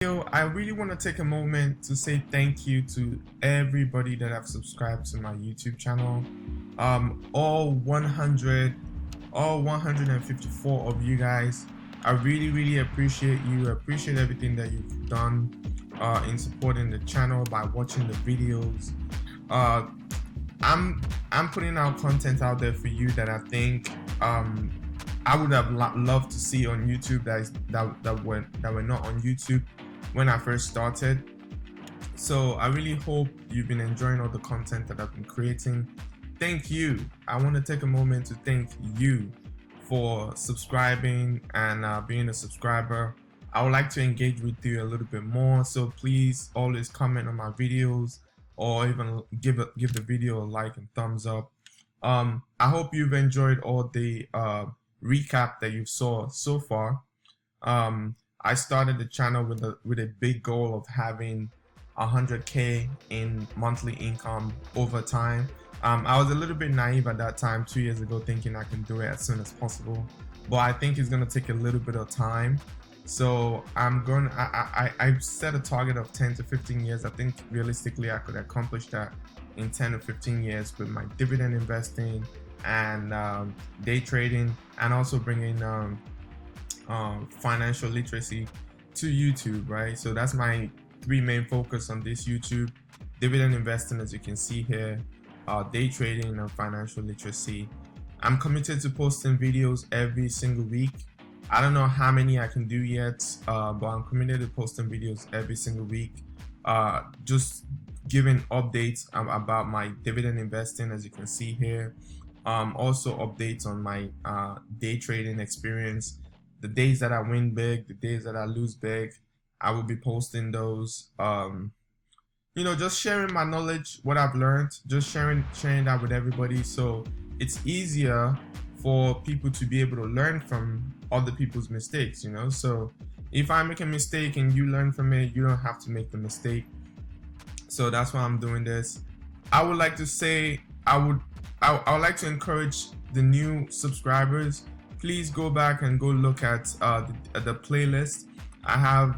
I really want to take a moment to say thank you to everybody that have subscribed to my YouTube channel. All 154 of you guys. I really appreciate you. I appreciate everything that you've done in supporting the channel by watching the videos. I'm putting out content out there for you that I think I would have loved to see on YouTube that were not on YouTube when I first started. So I really hope you've been enjoying all the content that I've been creating. Thank you. I want to take a moment to thank you for subscribing and being a subscriber. I would like to engage with you a little bit more, so please always comment on my videos or even give the video a like and thumbs up. I hope you've enjoyed all the recap that you saw so far. I started the channel with a big goal of having 100K in monthly income over time. I was a little bit naive at that time 2 years ago, thinking I can do it as soon as possible, but I think it's gonna take a little bit of time. So I've set a target of 10 to 15 years. I think realistically I could accomplish that in 10 to 15 years with my dividend investing and day trading, and also bringing financial literacy to YouTube, right? So that's my three main focus on this YouTube: dividend investing, as you can see here, day trading, and financial literacy. I'm committed to posting videos every single week. I don't know how many I can do yet, but I'm committed to posting videos every single week, just giving updates about my dividend investing, as you can see here. Also updates on my day trading experience. The days that I win big, the days that I lose big, I will be posting those. Just sharing my knowledge, what I've learned, just sharing that with everybody, so it's easier for people to be able to learn from other people's mistakes. So if I make a mistake and you learn from it, you don't have to make the mistake. So that's why I'm doing this. I would like to say I would like to encourage the new subscribers. Please go back and go look at the playlist. I have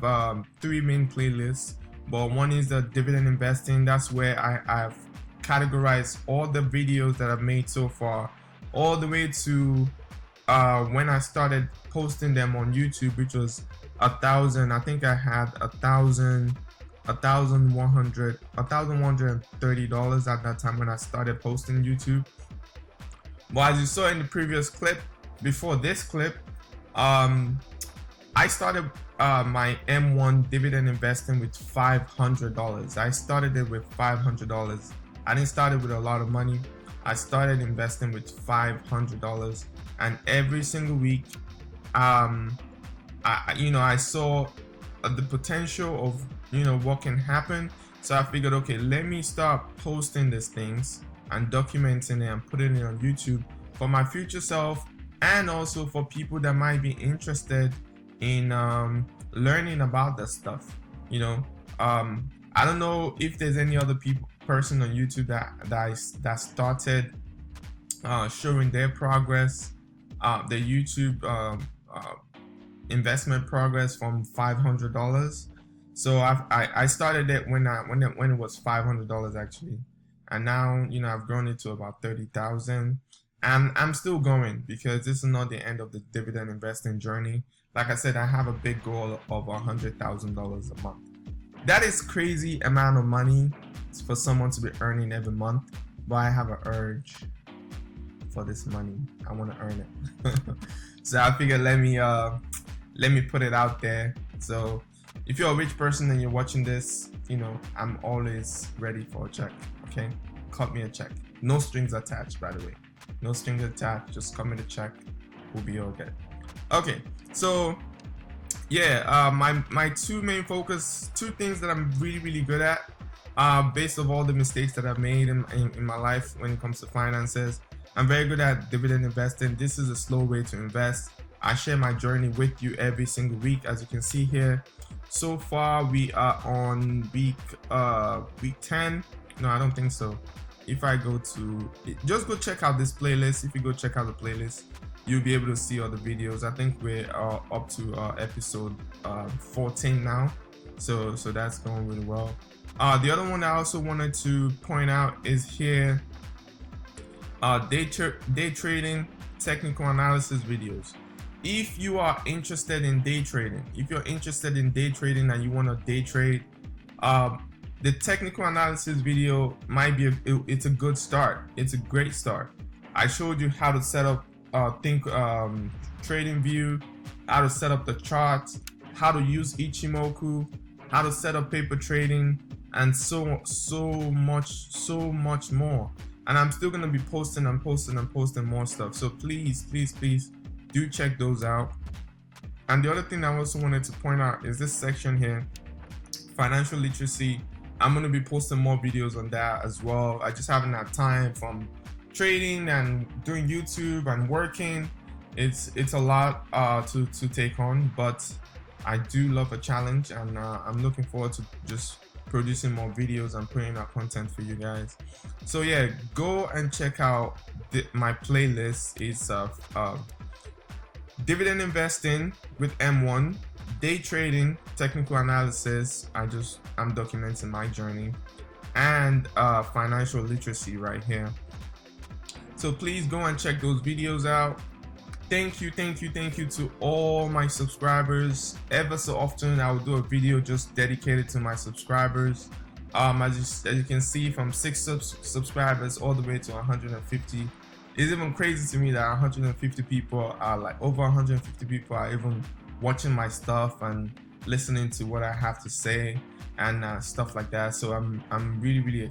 three main playlists, but one is the dividend investing. That's where I've categorized all the videos that I've made so far, all the way to when I started posting them on YouTube, which was 1,000. I think I had $1,130 at that time when I started posting YouTube. But as you saw in the previous clip, before this clip, I started my M1 dividend investing with $500. I started it with $500. I didn't start it with a lot of money. I started investing with $500, and every single week, I saw the potential of what can happen. So I figured, okay, let me start posting these things and documenting it and putting it on YouTube for my future self, and also for people that might be interested in learning about this stuff. I don't know if there's any other person on YouTube that started showing their progress, their YouTube investment progress from $500. So I started it when it was $500 actually, and now I've grown it to about 30,000. And I'm still going, because this is not the end of the dividend investing journey. Like I said, I have a big goal of $100,000 a month. That is crazy amount of money for someone to be earning every month, but I have an urge for this money. I want to earn it. So I figured let me put it out there. So if you're a rich person and you're watching this, I'm always ready for a check. Okay, cut me a check. No strings attached, by the way. No strings attached. Just cut me the check. We'll be all good. Okay, so yeah, my two main focus, two things that I'm really good at, based on all the mistakes that I've made in my life when it comes to finances. I'm very good at dividend investing. This is a slow way to invest. I share my journey with you every single week, as you can see here. So far, we are on week 10. No, I don't think so. If I go to, just go check out this playlist. If you go check out the playlist, you'll be able to see all the videos. I think we're up to episode 14 now. So that's going really well. The other one I also wanted to point out is here, day trading technical analysis videos. If you are interested in day trading, and you want to day trade, the technical analysis video might be it's a good start. It's a great start. I showed you how to set up trading view, how to set up the charts, how to use Ichimoku, how to set up paper trading, and so much more. And I'm still gonna be posting more stuff. So please do check those out. And the other thing I also wanted to point out is this section here, financial literacy. I'm gonna be posting more videos on that as well. I just haven't had time from trading and doing YouTube and working. It's a lot to take on, but I do love a challenge, and I'm looking forward to just producing more videos and putting out content for you guys. So yeah, go and check out my playlist. It's dividend investing with M1, day trading, technical analysis. I'm documenting my journey, and financial literacy right here. So please go and check those videos out. Thank you to all my subscribers. Ever so often I will do a video just dedicated to my subscribers. As you can see, from 6 subscribers all the way to 150. It's even crazy to me that 150 people are over 150 people are even watching my stuff and listening to what I have to say and stuff like that. So I'm really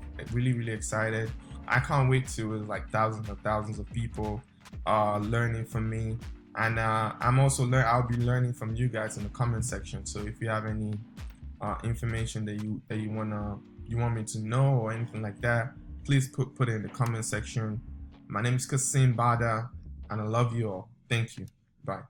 excited. I can't wait to thousands of people learning from me, and I'll be learning from you guys in the comment section. So if you have any information that you want me to know or anything like that, please put it in the comment section. My name is Kaseem Bada, and I love you all. Thank you. Bye.